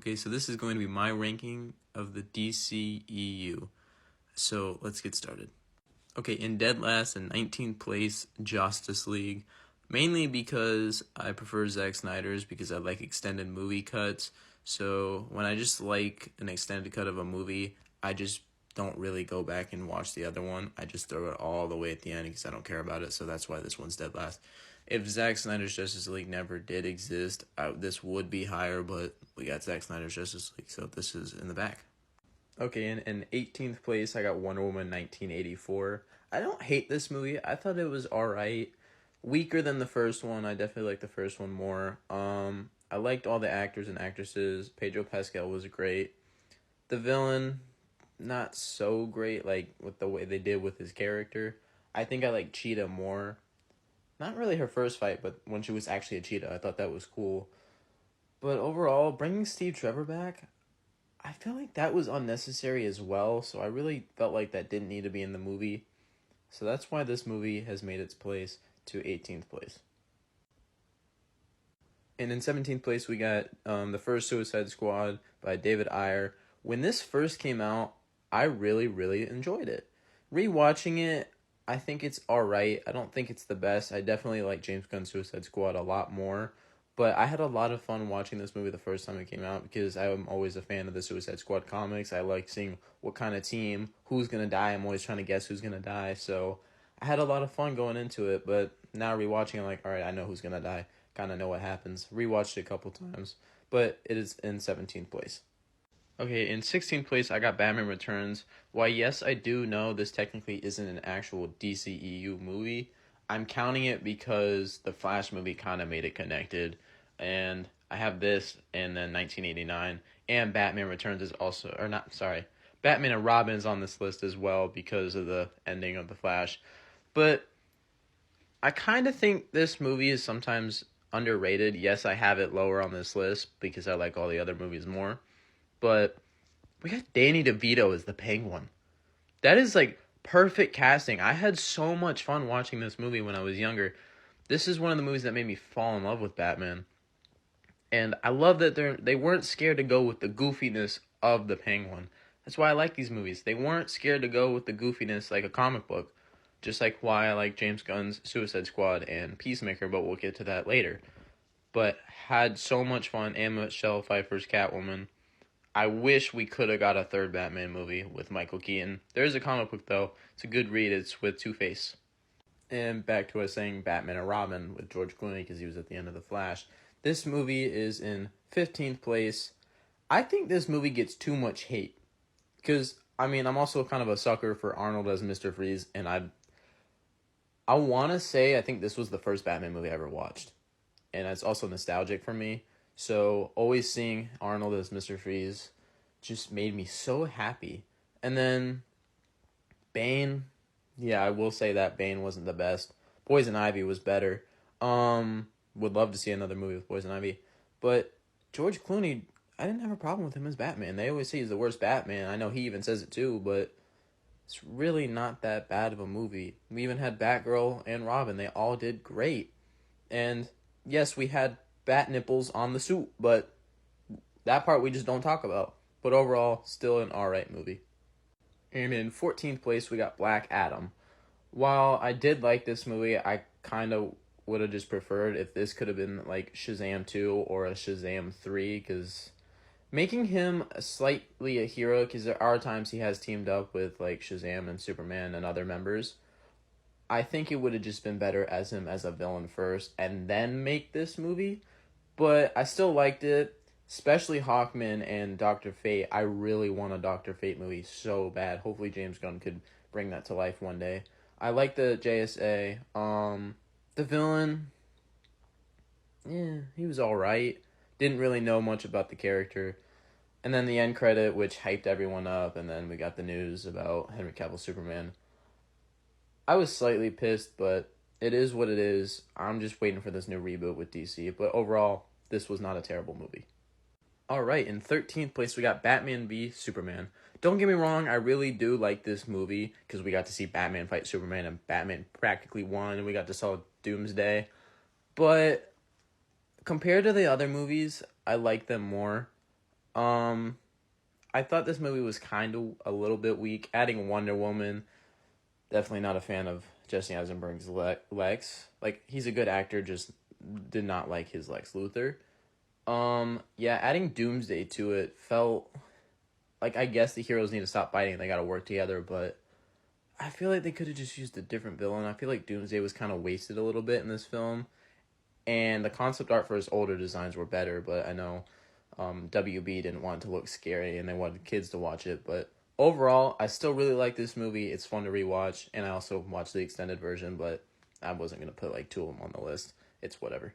Okay, so this is going to be my ranking of the DCEU. So let's get started. Okay, in dead last and 19th place, Justice League. Mainly because I prefer Zack Snyder's because I like extended movie cuts. So when I just like an extended cut of a movie, I just don't really go back and watch the other one. I just throw it all the way at the end because I don't care about it. So that's why this one's dead last. If Zack Snyder's Justice League never did exist, this would be higher, but we got Zack Snyder's Justice League, so this is in the back. Okay, in 18th place, I got Wonder Woman 1984. I don't hate this movie. I thought it was alright. Weaker than the first one. I definitely liked the first one more. I liked all the actors and actresses. Pedro Pascal was great. The villain, not so great, like, with the way they did with his character. I think I like Cheetah more. Not really her first fight, but when she was actually a cheetah, I thought that was cool. But overall, bringing Steve Trevor back, I feel like that was unnecessary as well, so I really felt like that didn't need to be in the movie. So that's why this movie has made its place to 18th place. And in 17th place, we got the first Suicide Squad by David Ayer. When this first came out, I really, really enjoyed it. Rewatching it, I think it's alright. I don't think it's the best. I definitely like James Gunn's Suicide Squad a lot more. But I had a lot of fun watching this movie the first time it came out because I'm always a fan of the Suicide Squad comics. I like seeing what kind of team, who's going to die. I'm always trying to guess who's going to die. So I had a lot of fun going into it. But now rewatching, I'm like, alright, I know who's going to die. Kind of know what happens. Rewatched it a couple times. But it is in 17th place. Okay, in 16th place, I got Batman Returns. Why, yes, I do know this technically isn't an actual DCEU movie. I'm counting it because the Flash movie kind of made it connected. And I have this and then 1989. And Batman Returns is also, or not, sorry. Batman and Robin is on this list as well because of the ending of the Flash. But I kind of think this movie is sometimes underrated. Yes, I have it lower on this list because I like all the other movies more. But we got Danny DeVito as the Penguin. That is like perfect casting. I had so much fun watching this movie when I was younger. This is one of the movies that made me fall in love with Batman. And I love that they weren't scared to go with the goofiness of the Penguin. That's why I like these movies. They weren't scared to go with the goofiness like a comic book. Just like why I like James Gunn's Suicide Squad and Peacemaker, but we'll get to that later. But had so much fun. And Michelle Pfeiffer's Catwoman. I wish we could have got a third Batman movie with Michael Keaton. There is a comic book, though. It's a good read. It's with Two-Face. And back to us saying Batman and Robin with George Clooney because he was at the end of The Flash. This movie is in 15th place. I think this movie gets too much hate. Because, I mean, I'm also kind of a sucker for Arnold as Mr. Freeze. And I want to say I think this was the first Batman movie I ever watched. And it's also nostalgic for me. So, always seeing Arnold as Mr. Freeze just made me so happy. And then, Bane, yeah, I will say that Bane wasn't the best. Poison Ivy was better. Would love to see another movie with Poison Ivy. But, George Clooney, I didn't have a problem with him as Batman. They always say he's the worst Batman. I know he even says it too, but it's really not that bad of a movie. We even had Batgirl and Robin. They all did great. And, yes, we had bat nipples on the suit, but that part we just don't talk about. But overall, still an alright movie. And in 14th place, we got Black Adam. While I did like this movie, I kind of would have just preferred if this could have been like Shazam 2 or a Shazam 3, because making him slightly a hero, because there are times he has teamed up with like Shazam and Superman and other members. I think it would have just been better as him as a villain first and then make this movie. But I still liked it, especially Hawkman and Dr. Fate. I really want a Dr. Fate movie so bad. Hopefully James Gunn could bring that to life one day. I like the JSA. The villain, yeah, he was alright. Didn't really know much about the character. And then the end credit, which hyped everyone up, and then we got the news about Henry Cavill Superman. I was slightly pissed, but it is what it is. I'm just waiting for this new reboot with DC. But overall, this was not a terrible movie. Alright, in 13th place, we got Batman v Superman. Don't get me wrong, I really do like this movie because we got to see Batman fight Superman and Batman practically won and we got to saw Doomsday. But compared to the other movies, I like them more. Um, I thought this movie was kind of a little bit weak. Adding Wonder Woman, definitely not a fan of Jesse Eisenberg's Lex. Like, he's a good actor, just did not like his Lex Luthor. Yeah, adding Doomsday to it felt like, I guess the heroes need to stop fighting. They got to work together, but I feel like they could have just used a different villain. I feel like Doomsday was kind of wasted a little bit in this film, and the concept art for his older designs were better. But I know WB didn't want it to look scary, and they wanted kids to watch it. But overall, I still really like this movie. It's fun to rewatch, and I also watched the extended version, but I wasn't gonna put like two of them on the list. It's whatever.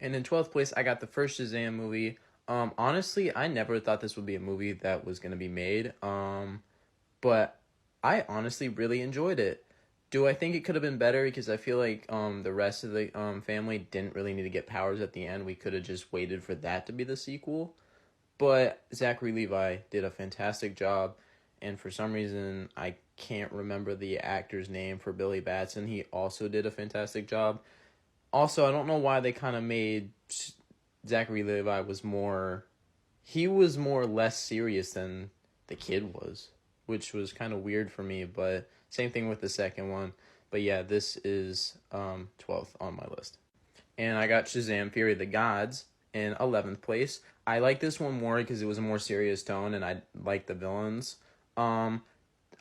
And in 12th place, I got the first Shazam movie. Honestly, I never thought this would be a movie that was gonna be made. But I honestly really enjoyed it. Do I think it could have been better? Because I feel like the rest of the family didn't really need to get powers at the end. We could have just waited for that to be the sequel. But Zachary Levi did a fantastic job, and for some reason I can't remember the actor's name for Billy Batson. He also did a fantastic job. Also, I don't know why they kind of made Zachary Levi was more. He was more less serious than the kid was, which was kind of weird for me. But same thing with the second one. But yeah, this is 12th on my list. And I got Shazam! Fury of the Gods in 11th place. I like this one more because it was a more serious tone, and I like the villains. Um,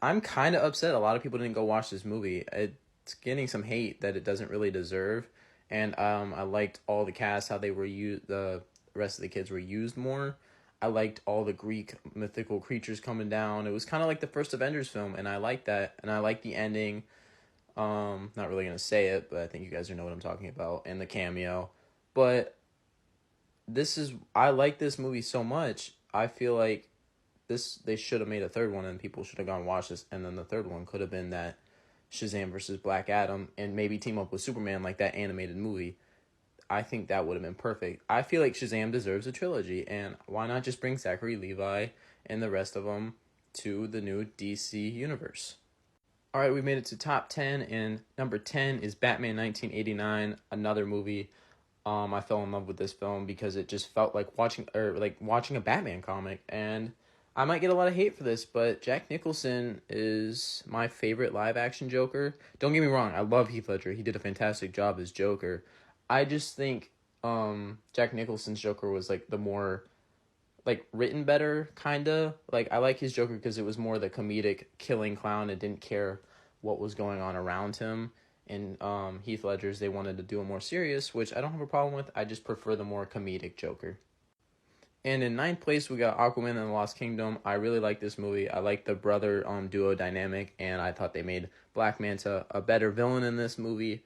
I'm kind of upset a lot of people didn't go watch this movie. It's getting some hate that it doesn't really deserve. And I liked all the cast, how they were used, the rest of the kids were used more. I liked all the Greek mythical creatures coming down. It was kind of like the first Avengers film, and I liked that. And I liked the ending. Not really gonna say it, but I think you guys know what I'm talking about, and the cameo. But I like this movie so much. I feel like they should have made a third one, and people should have gone and watched this, and then the third one could have been that Shazam versus Black Adam, and maybe team up with Superman like that animated movie. I think that would have been perfect. I feel like Shazam deserves a trilogy, and why not just bring Zachary Levi and the rest of them to the new DC universe? All right, we made it to top 10, and number 10 is Batman 1989, another movie. I fell in love with this film because it just felt like watching a Batman comic, and I might get a lot of hate for this, but Jack Nicholson is my favorite live action Joker. Don't get me wrong, I love Heath Ledger. He did a fantastic job as Joker. I just think Jack Nicholson's Joker was like the more like written better, kinda. Like, I like his Joker because it was more the comedic killing clown and didn't care what was going on around him. And Heath Ledger's, they wanted to do a more serious, which I don't have a problem with. I just prefer the more comedic Joker. And in ninth place, we got Aquaman and the Lost Kingdom. I really like this movie. I like the brother duo dynamic, and I thought they made Black Manta a better villain in this movie.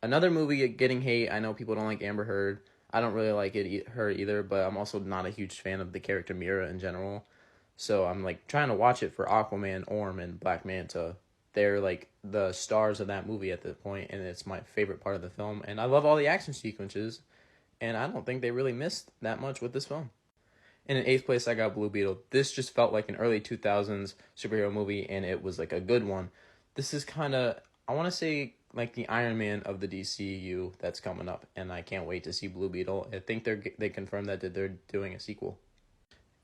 Another movie getting hate. I know people don't like Amber Heard. I don't really like her either, but I'm also not a huge fan of the character Mira in general. So I'm like trying to watch it for Aquaman, Orm, and Black Manta. They're like the stars of that movie at the point, and it's my favorite part of the film. And I love all the action sequences, and I don't think they really missed that much with this film. And in eighth place, I got Blue Beetle. This just felt like an early 2000s superhero movie, and it was like a good one. This is kind of, I want to say, like the Iron Man of the DCEU that's coming up, and I can't wait to see Blue Beetle. I think they confirmed that they're doing a sequel.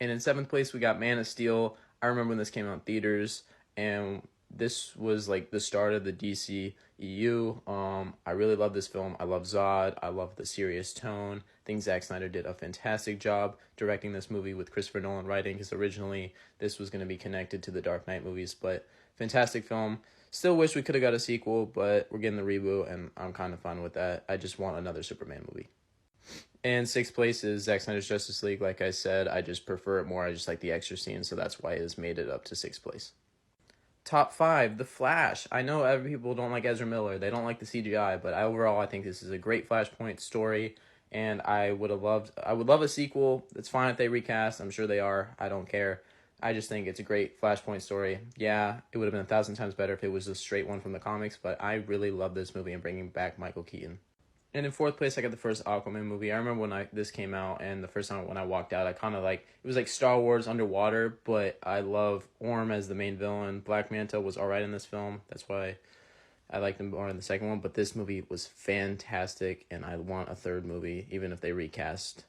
And in seventh place, we got Man of Steel. I remember when this came out in theaters, and this was like the start of the DCEU. I really love this film. I love Zod. I love the serious tone. I think Zack Snyder did a fantastic job directing this movie with Christopher Nolan writing, because originally this was going to be connected to the Dark Knight movies, but fantastic film. Still wish we could have got a sequel, but we're getting the reboot, and I'm kind of fine with that. I just want another Superman movie. And sixth place is Zack Snyder's Justice League. Like I said, I just prefer it more. I just like the extra scenes, so that's why it has made it up to sixth place. Top 5, The Flash. I know other people don't like Ezra Miller. They don't like the CGI, but overall, I think this is a great Flashpoint story, and I would love a sequel. It's fine if they recast. I'm sure they are. I don't care. I just think it's a great Flashpoint story. Yeah, it would have been 1,000 times better if it was a straight one from the comics, but I really love this movie and bringing back Michael Keaton. And in fourth place, I got the first Aquaman movie. I remember when this came out, and the first time when I walked out, I kind of like, it was like Star Wars underwater, but I love Orm as the main villain. Black Manta was alright in this film. That's why I liked him more in the second one, but this movie was fantastic, and I want a third movie, even if they recast